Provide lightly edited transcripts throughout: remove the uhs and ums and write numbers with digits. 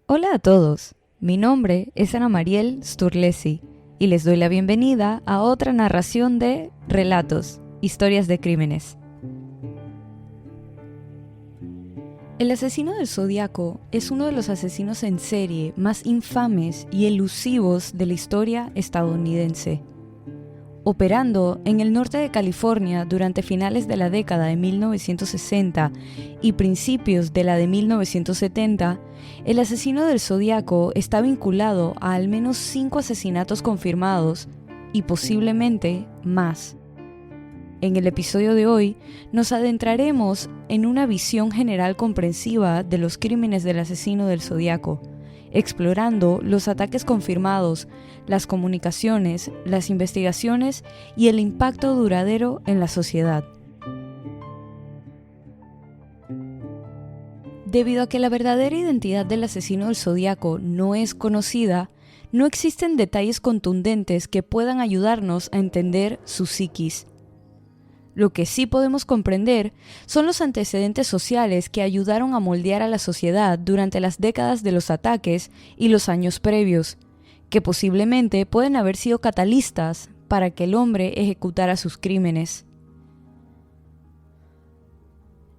Hola a todos, mi nombre es Ana Mariel Sturlesi y les doy la bienvenida a otra narración de Relatos, Historias de Crímenes. El asesino del Zodíaco es uno de los asesinos en serie más infames y elusivos de la historia estadounidense. Operando en el norte de California durante finales de la década de 1960 y principios de la de 1970, el asesino del Zodíaco está vinculado a al menos 5 asesinatos confirmados y posiblemente más. En el episodio de hoy nos adentraremos en una visión general comprensiva de los crímenes del asesino del Zodíaco, explorando los ataques confirmados, las comunicaciones, las investigaciones y el impacto duradero en la sociedad. Debido a que la verdadera identidad del asesino del Zodíaco no es conocida, no existen detalles contundentes que puedan ayudarnos a entender su psiquis. Lo que sí podemos comprender son los antecedentes sociales que ayudaron a moldear a la sociedad durante las décadas de los ataques y los años previos, que posiblemente pueden haber sido catalistas para que el hombre ejecutara sus crímenes.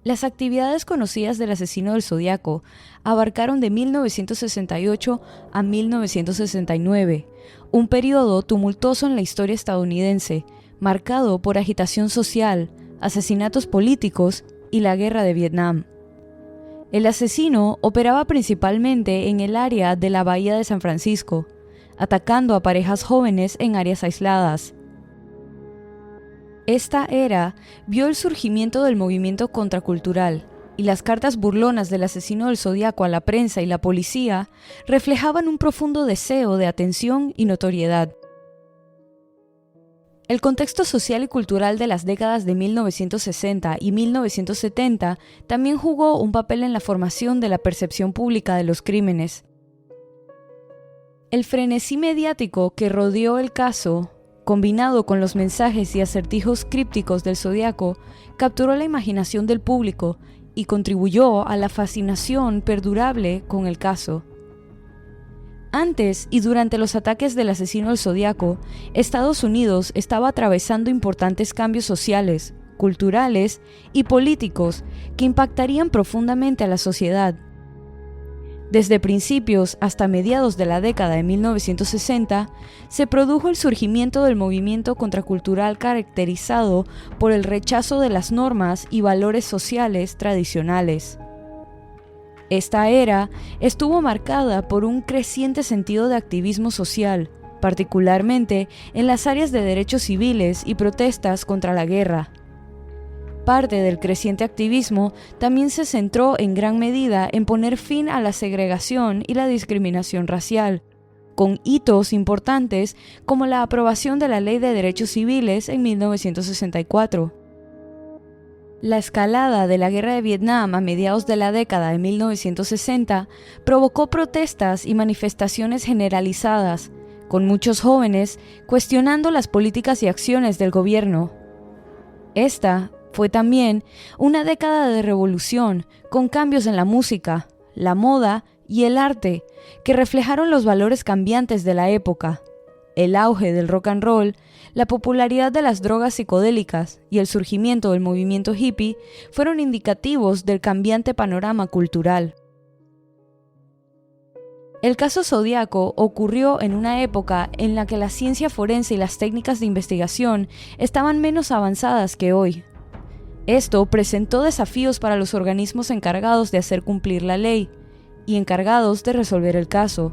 Las actividades conocidas del asesino del Zodíaco abarcaron de 1968 a 1969, un periodo tumultuoso en la historia estadounidense, marcado por agitación social, asesinatos políticos y la guerra de Vietnam. El asesino operaba principalmente en el área de la Bahía de San Francisco, atacando a parejas jóvenes en áreas aisladas. Esta era vio el surgimiento del movimiento contracultural, y las cartas burlonas del asesino del Zodíaco a la prensa y la policía reflejaban un profundo deseo de atención y notoriedad. El contexto social y cultural de las décadas de 1960 y 1970 también jugó un papel en la formación de la percepción pública de los crímenes. El frenesí mediático que rodeó el caso, combinado con los mensajes y acertijos crípticos del Zodíaco, capturó la imaginación del público y contribuyó a la fascinación perdurable con el caso. Antes y durante los ataques del asesino del Zodíaco, Estados Unidos estaba atravesando importantes cambios sociales, culturales y políticos que impactarían profundamente a la sociedad. Desde principios hasta mediados de la década de 1960, se produjo el surgimiento del movimiento contracultural caracterizado por el rechazo de las normas y valores sociales tradicionales. Esta era estuvo marcada por un creciente sentido de activismo social, particularmente en las áreas de derechos civiles y protestas contra la guerra. Parte del creciente activismo también se centró en gran medida en poner fin a la segregación y la discriminación racial, con hitos importantes como la aprobación de la Ley de Derechos Civiles en 1964. La escalada de la guerra de Vietnam a mediados de la década de 1960 provocó protestas y manifestaciones generalizadas, con muchos jóvenes cuestionando las políticas y acciones del gobierno. Esta fue también una década de revolución, con cambios en la música, la moda y el arte, que reflejaron los valores cambiantes de la época. El auge del rock and roll, la popularidad de las drogas psicodélicas y el surgimiento del movimiento hippie fueron indicativos del cambiante panorama cultural. El caso Zodíaco ocurrió en una época en la que la ciencia forense y las técnicas de investigación estaban menos avanzadas que hoy. Esto presentó desafíos para los organismos encargados de hacer cumplir la ley y encargados de resolver el caso,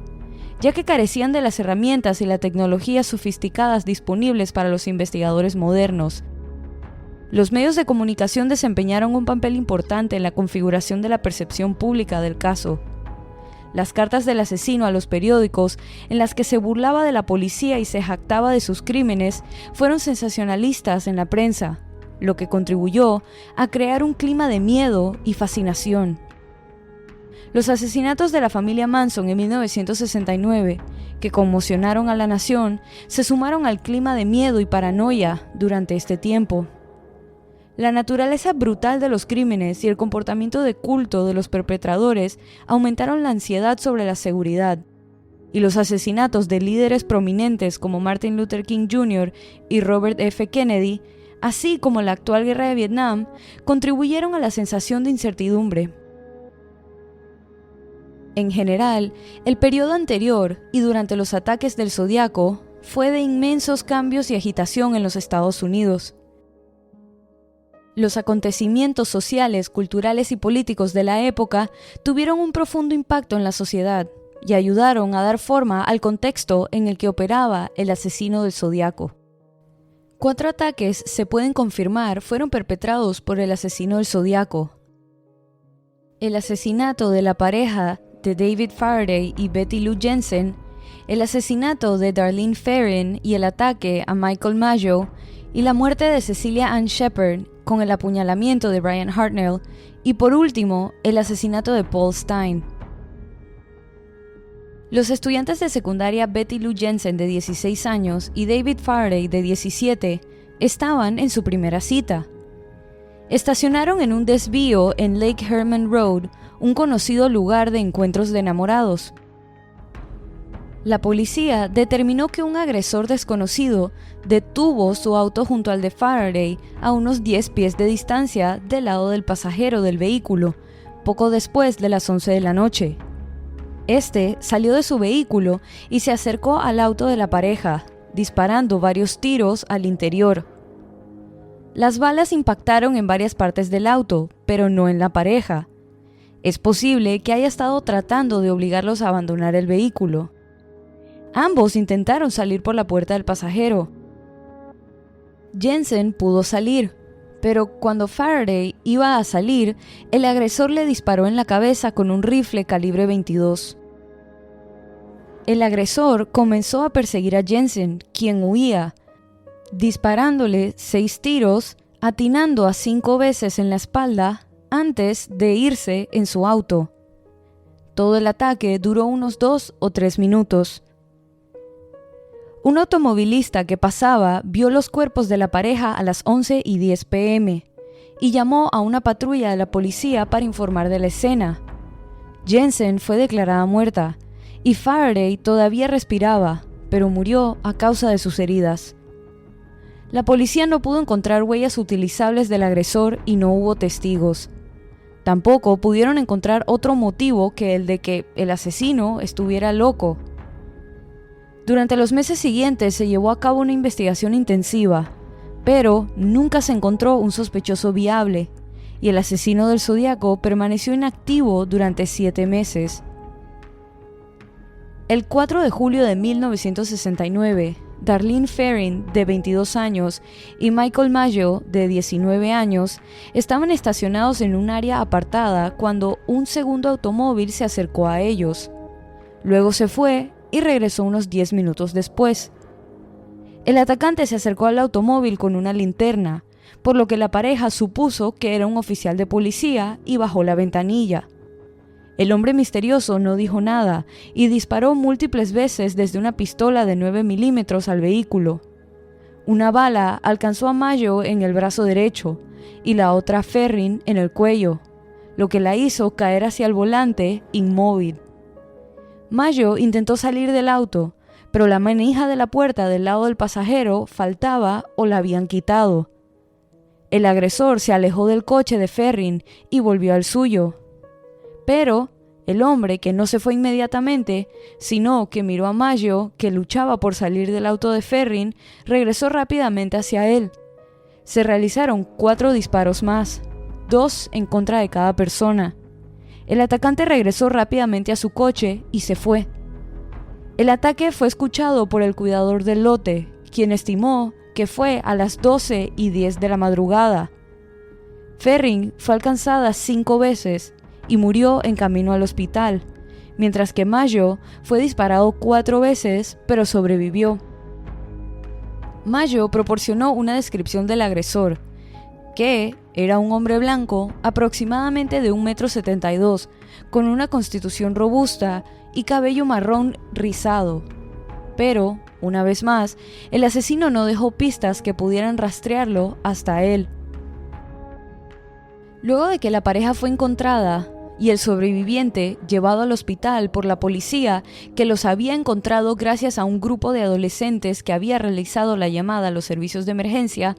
ya que carecían de las herramientas y la tecnología sofisticadas disponibles para los investigadores modernos. Los medios de comunicación desempeñaron un papel importante en la configuración de la percepción pública del caso. Las cartas del asesino a los periódicos, en las que se burlaba de la policía y se jactaba de sus crímenes, fueron sensacionalistas en la prensa, lo que contribuyó a crear un clima de miedo y fascinación. Los asesinatos de la familia Manson en 1969, que conmocionaron a la nación, se sumaron al clima de miedo y paranoia durante este tiempo. La naturaleza brutal de los crímenes y el comportamiento de culto de los perpetradores aumentaron la ansiedad sobre la seguridad, y los asesinatos de líderes prominentes como Martin Luther King Jr. y Robert F. Kennedy, así como la actual guerra de Vietnam, contribuyeron a la sensación de incertidumbre. En general, el periodo anterior y durante los ataques del Zodiaco fue de inmensos cambios y agitación en los Estados Unidos. Los acontecimientos sociales, culturales y políticos de la época tuvieron un profundo impacto en la sociedad y ayudaron a dar forma al contexto en el que operaba el asesino del Zodiaco. 4 ataques se pueden confirmar fueron perpetrados por el asesino del Zodiaco. El asesinato de la pareja de David Faraday y Betty Lou Jensen, el asesinato de Darlene Ferrin y el ataque a Michael Mayo, y la muerte de Cecilia Ann Shepard con el apuñalamiento de Brian Hartnell, y por último, el asesinato de Paul Stine. Los estudiantes de secundaria Betty Lou Jensen de 16 años y David Faraday de 17 estaban en su primera cita. Estacionaron en un desvío en Lake Herman Road, un conocido lugar de encuentros de enamorados. La policía determinó que un agresor desconocido detuvo su auto junto al de Faraday a unos 10 pies de distancia del lado del pasajero del vehículo, poco después de las 11 de la noche. Este salió de su vehículo y se acercó al auto de la pareja, disparando varios tiros al interior. Las balas impactaron en varias partes del auto, pero no en la pareja. Es posible que haya estado tratando de obligarlos a abandonar el vehículo. Ambos intentaron salir por la puerta del pasajero. Jensen pudo salir, pero cuando Faraday iba a salir, el agresor le disparó en la cabeza con un rifle calibre 22. El agresor comenzó a perseguir a Jensen, quien huía, disparándole 6 tiros, atinando a 5 veces en la espalda antes de irse en su auto. Todo el ataque duró unos 2 o 3 minutos. Un automovilista que pasaba vio los cuerpos de la pareja a las 11:10 p.m. y llamó a una patrulla de la policía para informar de la escena. Jensen fue declarada muerta y Faraday todavía respiraba, pero murió a causa de sus heridas. La policía no pudo encontrar huellas utilizables del agresor y no hubo testigos. Tampoco pudieron encontrar otro motivo que el de que el asesino estuviera loco. Durante los meses siguientes se llevó a cabo una investigación intensiva, pero nunca se encontró un sospechoso viable, y el asesino del Zodiaco permaneció inactivo durante 7 meses. El 4 de julio de 1969, Darlene Ferrin, de 22 años, y Michael Mayo, de 19 años, estaban estacionados en un área apartada cuando un segundo automóvil se acercó a ellos. Luego se fue y regresó unos 10 minutos después. El atacante se acercó al automóvil con una linterna, por lo que la pareja supuso que era un oficial de policía y bajó la ventanilla. El hombre misterioso no dijo nada y disparó múltiples veces desde una pistola de 9 milímetros al vehículo. Una bala alcanzó a Mayo en el brazo derecho y la otra a Ferrin en el cuello, lo que la hizo caer hacia el volante inmóvil. Mayo intentó salir del auto, pero la manija de la puerta del lado del pasajero faltaba o la habían quitado. El agresor se alejó del coche de Ferrin y volvió al suyo. Pero el hombre, que no se fue inmediatamente, sino que miró a Mayo, que luchaba por salir del auto de Ferrin, regresó rápidamente hacia él. Se realizaron 4 disparos más, 2 en contra de cada persona. El atacante regresó rápidamente a su coche y se fue. El ataque fue escuchado por el cuidador del lote, quien estimó que fue a las 12:10 de la madrugada. Ferrin fue alcanzada 5 veces y murió en camino al hospital, mientras que Mayo fue disparado 4 veces, pero sobrevivió. Mayo proporcionó una descripción del agresor, que era un hombre blanco aproximadamente de 1,72 m, con una constitución robusta y cabello marrón rizado. Pero, una vez más, el asesino no dejó pistas que pudieran rastrearlo hasta él. Luego de que la pareja fue encontrada y el sobreviviente llevado al hospital por la policía, que los había encontrado gracias a un grupo de adolescentes que había realizado la llamada a los servicios de emergencia,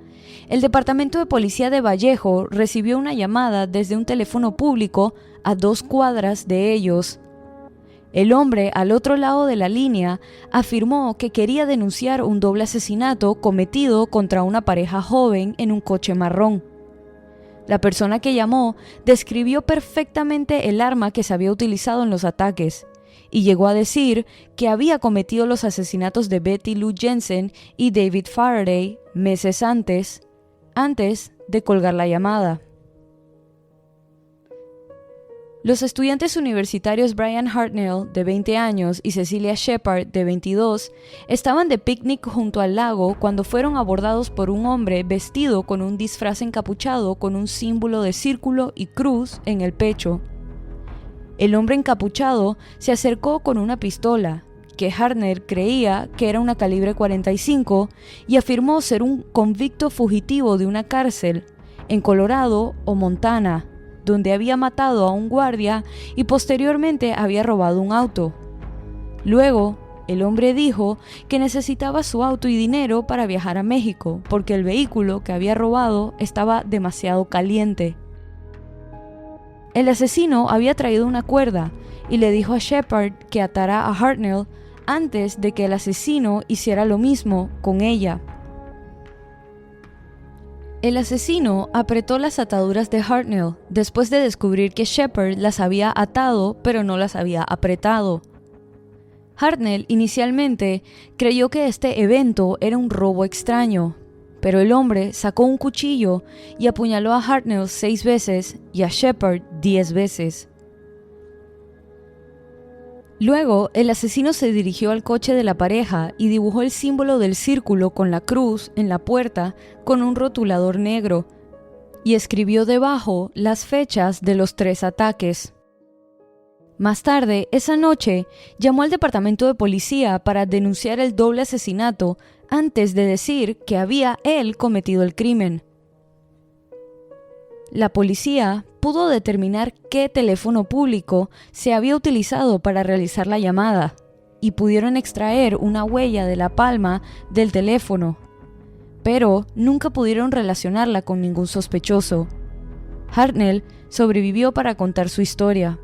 el Departamento de Policía de Vallejo recibió una llamada desde un teléfono público a 2 cuadras de ellos. El hombre al otro lado de la línea afirmó que quería denunciar un doble asesinato cometido contra una pareja joven en un coche marrón. La persona que llamó describió perfectamente el arma que se había utilizado en los ataques y llegó a decir que había cometido los asesinatos de Betty Lou Jensen y David Faraday meses antes de colgar la llamada. Los estudiantes universitarios Brian Hartnell, de 20 años, y Cecilia Shepard, de 22, estaban de picnic junto al lago cuando fueron abordados por un hombre vestido con un disfraz encapuchado con un símbolo de círculo y cruz en el pecho. El hombre encapuchado se acercó con una pistola, que Hartnell creía que era una calibre 45, y afirmó ser un convicto fugitivo de una cárcel en Colorado o Montana, donde había matado a un guardia y posteriormente había robado un auto. Luego, el hombre dijo que necesitaba su auto y dinero para viajar a México, porque el vehículo que había robado estaba demasiado caliente. El asesino había traído una cuerda y le dijo a Shepard que atara a Hartnell antes de que el asesino hiciera lo mismo con ella. El asesino apretó las ataduras de Hartnell después de descubrir que Shepard las había atado pero no las había apretado. Hartnell inicialmente creyó que este evento era un robo extraño, pero el hombre sacó un cuchillo y apuñaló a Hartnell 6 veces y a Shepard 10 veces. Luego, el asesino se dirigió al coche de la pareja y dibujó el símbolo del círculo con la cruz en la puerta con un rotulador negro y escribió debajo las fechas de los 3 ataques. Más tarde, esa noche, llamó al departamento de policía para denunciar el doble asesinato antes de decir que había él cometido el crimen. La policía pudo determinar qué teléfono público se había utilizado para realizar la llamada y pudieron extraer una huella de la palma del teléfono, pero nunca pudieron relacionarla con ningún sospechoso. Hartnell sobrevivió para contar su historia.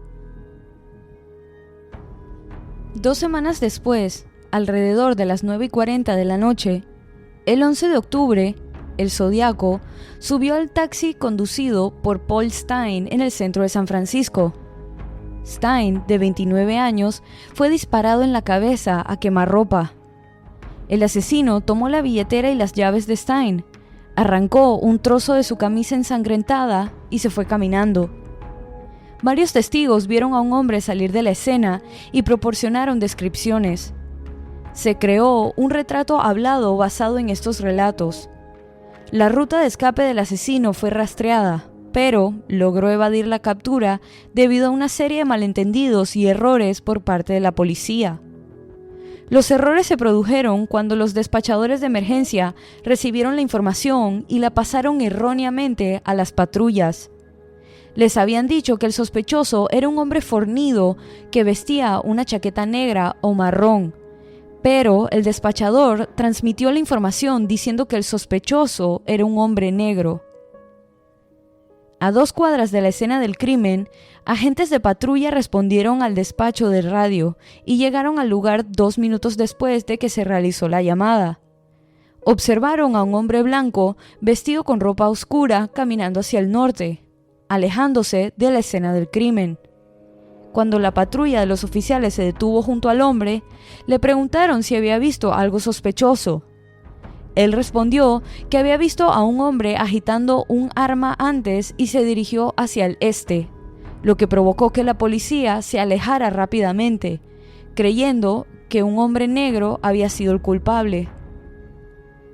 2 semanas después, alrededor de las 9:40 de la noche, el 11 de octubre, el Zodiaco subió al taxi conducido por Paul Stine en el centro de San Francisco. Stine, de 29 años, fue disparado en la cabeza a quemarropa. El asesino tomó la billetera y las llaves de Stine, arrancó un trozo de su camisa ensangrentada y se fue caminando. Varios testigos vieron a un hombre salir de la escena y proporcionaron descripciones. Se creó un retrato hablado basado en estos relatos. La ruta de escape del asesino fue rastreada, pero logró evadir la captura debido a una serie de malentendidos y errores por parte de la policía. Los errores se produjeron cuando los despachadores de emergencia recibieron la información y la pasaron erróneamente a las patrullas. Les habían dicho que el sospechoso era un hombre fornido que vestía una chaqueta negra o marrón, pero el despachador transmitió la información diciendo que el sospechoso era un hombre negro. A 2 cuadras de la escena del crimen, agentes de patrulla respondieron al despacho de radio y llegaron al lugar 2 minutos después de que se realizó la llamada. Observaron a un hombre blanco vestido con ropa oscura caminando hacia el norte, alejándose de la escena del crimen. Cuando la patrulla de los oficiales se detuvo junto al hombre, le preguntaron si había visto algo sospechoso. Él respondió que había visto a un hombre agitando un arma antes y se dirigió hacia el este, lo que provocó que la policía se alejara rápidamente, creyendo que un hombre negro había sido el culpable.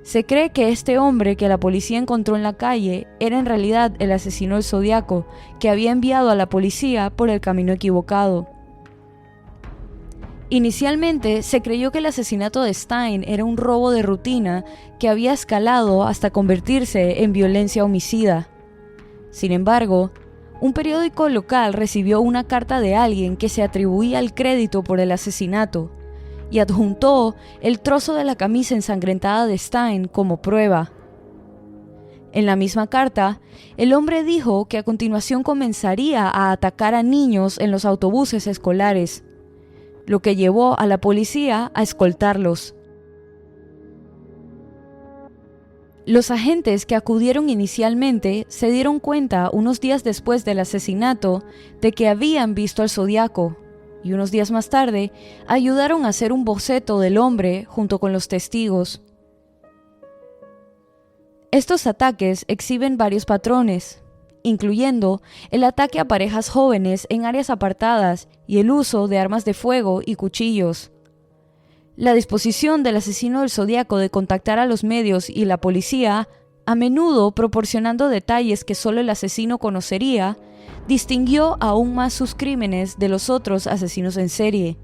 Se cree que este hombre que la policía encontró en la calle era en realidad el asesino del Zodiaco que había enviado a la policía por el camino equivocado. Inicialmente se creyó que el asesinato de Stine era un robo de rutina que había escalado hasta convertirse en violencia homicida. Sin embargo, un periódico local recibió una carta de alguien que se atribuía el crédito por el asesinato y adjuntó el trozo de la camisa ensangrentada de Stine como prueba. En la misma carta, el hombre dijo que a continuación comenzaría a atacar a niños en los autobuses escolares, lo que llevó a la policía a escoltarlos. Los agentes que acudieron inicialmente se dieron cuenta unos días después del asesinato de que habían visto al Zodiaco, y unos días más tarde ayudaron a hacer un boceto del hombre junto con los testigos. Estos ataques exhiben varios patrones, incluyendo el ataque a parejas jóvenes en áreas apartadas y el uso de armas de fuego y cuchillos. La disposición del asesino del Zodiaco de contactar a los medios y la policía, a menudo proporcionando detalles que solo el asesino conocería, distinguió aún más sus crímenes de los otros asesinos en serie.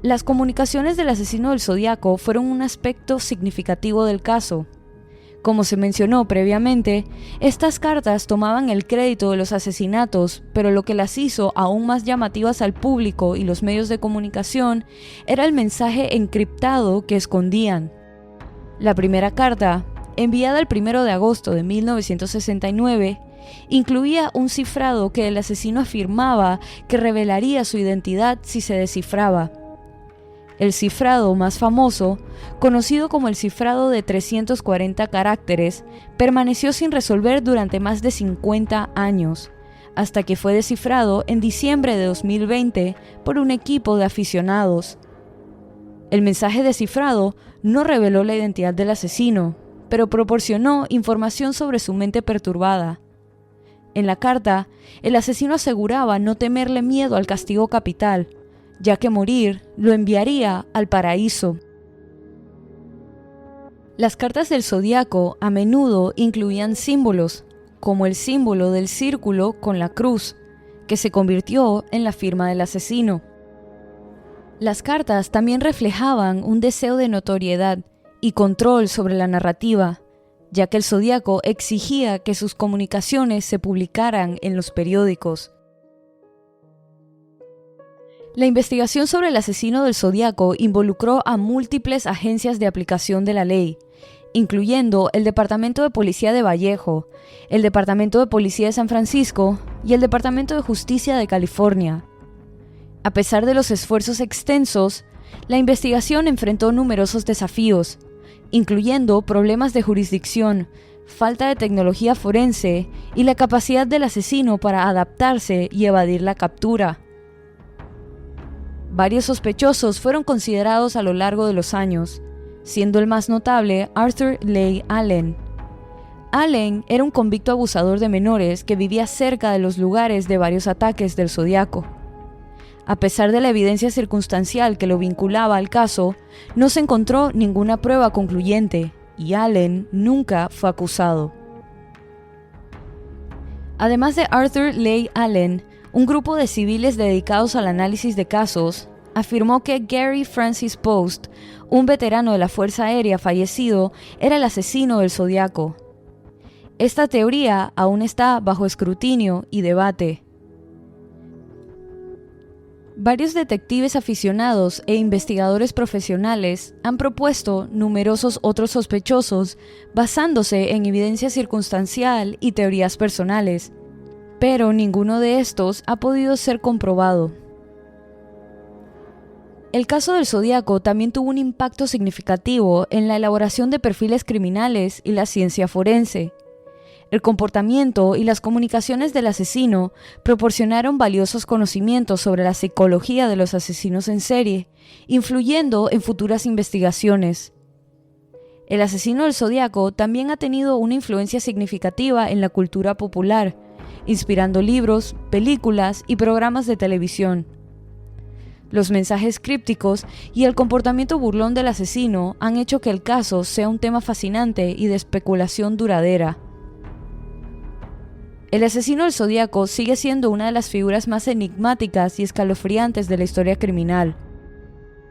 Las comunicaciones del asesino del Zodiaco fueron un aspecto significativo del caso. Como se mencionó previamente, estas cartas tomaban el crédito de los asesinatos, pero lo que las hizo aún más llamativas al público y los medios de comunicación era el mensaje encriptado que escondían. La primera carta, enviada el 1 de agosto de 1969, incluía un cifrado que el asesino afirmaba que revelaría su identidad si se descifraba. El cifrado más famoso, conocido como el cifrado de 340 caracteres, permaneció sin resolver durante más de 50 años, hasta que fue descifrado en diciembre de 2020 por un equipo de aficionados. El mensaje descifrado no reveló la identidad del asesino, pero proporcionó información sobre su mente perturbada. En la carta, el asesino aseguraba no temerle miedo al castigo capital, ya que morir lo enviaría al paraíso. Las cartas del Zodiaco a menudo incluían símbolos, como el símbolo del círculo con la cruz, que se convirtió en la firma del asesino. Las cartas también reflejaban un deseo de notoriedad y control sobre la narrativa, ya que el Zodiaco exigía que sus comunicaciones se publicaran en los periódicos. La investigación sobre el asesino del Zodiaco involucró a múltiples agencias de aplicación de la ley, incluyendo el Departamento de Policía de Vallejo, el Departamento de Policía de San Francisco y el Departamento de Justicia de California. A pesar de los esfuerzos extensos, la investigación enfrentó numerosos desafíos, incluyendo problemas de jurisdicción, falta de tecnología forense y la capacidad del asesino para adaptarse y evadir la captura. Varios sospechosos fueron considerados a lo largo de los años, siendo el más notable Arthur Leigh Allen. Allen era un convicto abusador de menores que vivía cerca de los lugares de varios ataques del Zodiaco. A pesar de la evidencia circunstancial que lo vinculaba al caso, no se encontró ninguna prueba concluyente y Allen nunca fue acusado. Además de Arthur Leigh Allen, un grupo de civiles dedicados al análisis de casos afirmó que Gary Francis Post, un veterano de la Fuerza Aérea fallecido, era el asesino del Zodiaco. Esta teoría aún está bajo escrutinio y debate. Varios detectives aficionados e investigadores profesionales han propuesto numerosos otros sospechosos basándose en evidencia circunstancial y teorías personales, pero ninguno de estos ha podido ser comprobado. El caso del Zodiaco también tuvo un impacto significativo en la elaboración de perfiles criminales y la ciencia forense. El comportamiento y las comunicaciones del asesino proporcionaron valiosos conocimientos sobre la psicología de los asesinos en serie, influyendo en futuras investigaciones. El asesino del Zodiaco también ha tenido una influencia significativa en la cultura popular, inspirando libros, películas y programas de televisión. Los mensajes crípticos y el comportamiento burlón del asesino han hecho que el caso sea un tema fascinante y de especulación duradera. El asesino del Zodiaco sigue siendo una de las figuras más enigmáticas y escalofriantes de la historia criminal.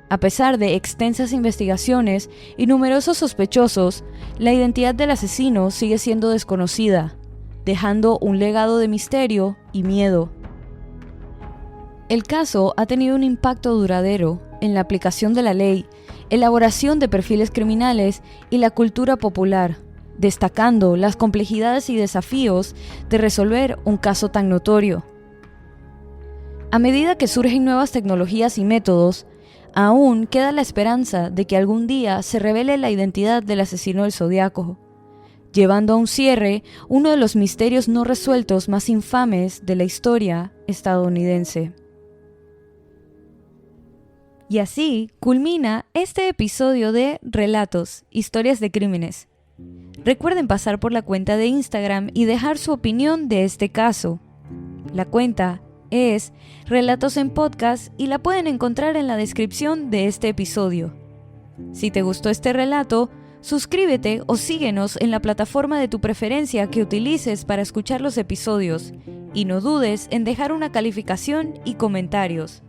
A pesar de extensas investigaciones y numerosos sospechosos, la identidad del asesino sigue siendo desconocida, dejando un legado de misterio y miedo. El caso ha tenido un impacto duradero en la aplicación de la ley, elaboración de perfiles criminales y la cultura popular, destacando las complejidades y desafíos de resolver un caso tan notorio. A medida que surgen nuevas tecnologías y métodos, aún queda la esperanza de que algún día se revele la identidad del asesino del Zodíaco, llevando a un cierre uno de los misterios no resueltos más infames de la historia estadounidense. Y así culmina este episodio de Relatos, Historias de Crímenes. Recuerden pasar por la cuenta de Instagram y dejar su opinión de este caso. La cuenta es Relatos en Podcast y la pueden encontrar en la descripción de este episodio. Si te gustó este relato, suscríbete o síguenos en la plataforma de tu preferencia que utilices para escuchar los episodios y no dudes en dejar una calificación y comentarios.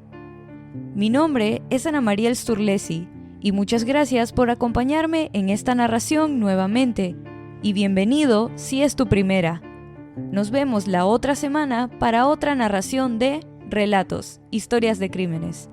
Mi nombre es Ana María Sturlesi y muchas gracias por acompañarme en esta narración nuevamente y bienvenido si es tu primera. Nos vemos la otra semana para otra narración de Relatos, Historias de Crímenes.